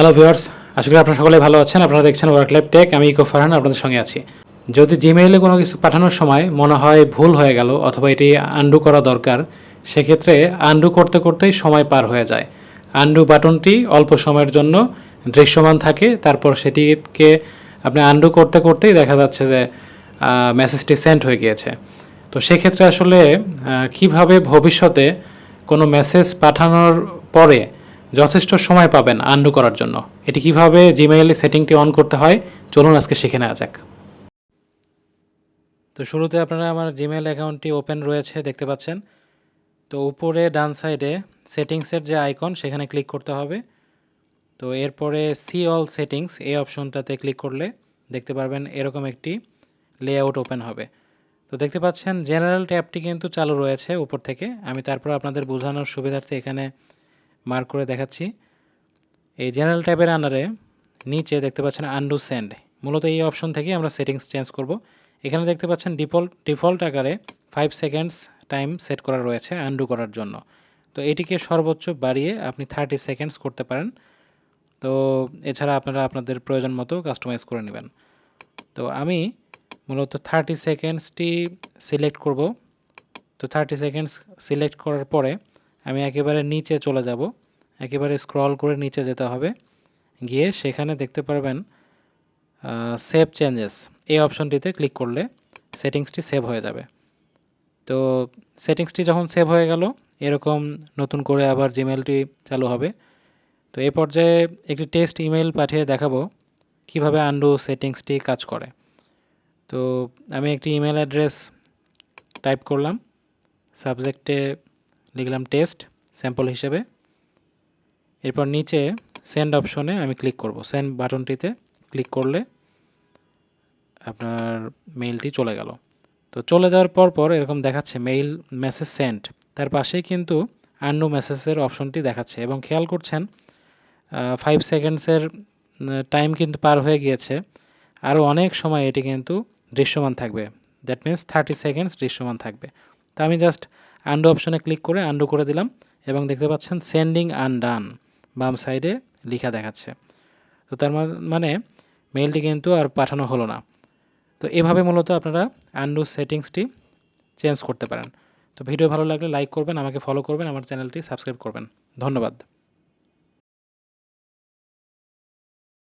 Hello viewers, আশা করি আপনারা সকলেই ভালো আছেন। আপনারা দেখছেন worklifetech, আমি ইকো ফারহান আপনাদের সঙ্গে আছি। যদি জিমেইলে কোনো কিছু পাঠানোর সময় মনে হয় ভুল হয়ে গেল অথবা এটি আনডু করা দরকার, সেক্ষেত্রে আনডু করতে করতেই সময় পার হয়ে যায়। আনডু বাটনটি অল্প সময়ের জন্য দৃশ্যমান থাকে, তারপর সেটিকে আপনি আনডু করতে করতেই দেখা যাচ্ছে যে মেসেজটি সেন্ড হয়ে গিয়েছে। তো সেক্ষেত্রে আসলে কিভাবে ভবিষ্যতে কোনো মেসেজ পাঠানোর পরে যথেষ্ট সময় পাবেন আনডু করার জন্য, এটি কিভাবে জিমেইলে সেটিংটি অন করতে হয়, চলুন আজকে শিখে নেওয়া যাক। তো শুরুতে আপনারা আমার জিমেইল অ্যাকাউন্টটি ওপেন রয়েছে দেখতে পাচ্ছেন। তো উপরে ডান সাইডে সেটিংসের যে আইকন সেখানে ক্লিক করতে হবে। তো এরপরে সি অল সেটিংস এই অপশনটাতে ক্লিক করলে দেখতে পারবেন এরকম একটি লেআউট ওপেন হবে। তো দেখতে পাচ্ছেন জেনারেল ট্যাবটি কিন্তু চালু রয়েছে উপর থেকে। আমি তারপর আপনাদের বোঝানোর সুবিধার্থে এখানে মার্ক করে দেখাচ্ছি। এই জেনারেল ট্যাবের আন্ডারে নিচে দেখতে পাচ্ছেন আনডু সেন্ড, মূলত এই অপশন থেকে আমরা সেটিংস চেঞ্জ করব। এখানে দেখতে পাচ্ছেন ডিফল্ট আকারে 5 সেকেন্ডস টাইম সেট করা রয়েছে আনডু করার জন্য। তো এটিকে সর্বোচ্চ বাড়িয়ে আপনি 30 সেকেন্ডস করতে পারেন। তো এছাড়া আপনারা আপনাদের প্রয়োজন মতো কাস্টমাইজ করে নেবেন। তো আমি মূলত 30 সেকেন্ডসটি সিলেক্ট করব। তো 30 সেকেন্ডস সিলেক্ট করার পরে আমি একেবারে নিচে চলে যাব, একেবারে স্ক্রল করে নিচে যেতে হবে, গিয়ে সেখানে দেখতে পারবেন সেভ চেঞ্জেস এই অপশনটিতে ক্লিক করলে সেটিংসটি সেভ হয়ে যাবে। তো সেটিংসটি যখন সেভ হয়ে গেল, এরকম নতুন করে আবার জিমেইলটি চালু হবে। তো এই পর্যায়ে একটি টেস্ট ইমেইল পাঠিয়ে দেখাবো কিভাবে আনডু সেটিংসটি কাজ করে। তো আমি একটি ইমেল অ্যাড্রেস টাইপ করলাম, সাবজেক্টে লিখলাম টেস্ট স্যাম্পল হিসেবে। এরপর নিচে সেন্ড অপশনে আমি ক্লিক করব। সেন্ড বাটনটিতে ক্লিক করলে আপনার মেইলটি চলে গেল। তো চলে যাওয়ার পর এরকম দেখাচ্ছে মেইল মেসেজ সেন্ড, তার পাশেই কিন্তু আনডু মেসেজের অপশনটি দেখাচ্ছে এবং খেয়াল করছেন 5 সেকেন্ডসের টাইম কিন্তু পার হয়ে গিয়েছে। আরও অনেক সময় এটি কিন্তু দৃশ্যমান থাকবে, দ্যাট মিনস 30 সেকেন্ডস দৃশ্যমান থাকবে। তো আমি জাস্ট আনডু অপশনে ক্লিক করে আনডু করে দিলাম এবং দেখতে পাচ্ছেন সেন্ডিং আনডান বাম সাইডে লেখা দেখাচ্ছে। তো তার মানে মেইলটি কিন্তু আর পাঠানো হলো না। তো এভাবে মূলত আপনারা আনডু সেটিংসটি চেঞ্জ করতে পারেন। তো ভিডিও ভালো লাগলে লাইক করবেন, আমাকে ফলো করবেন, আমার চ্যানেলটি সাবস্ক্রাইব করবেন। ধন্যবাদ।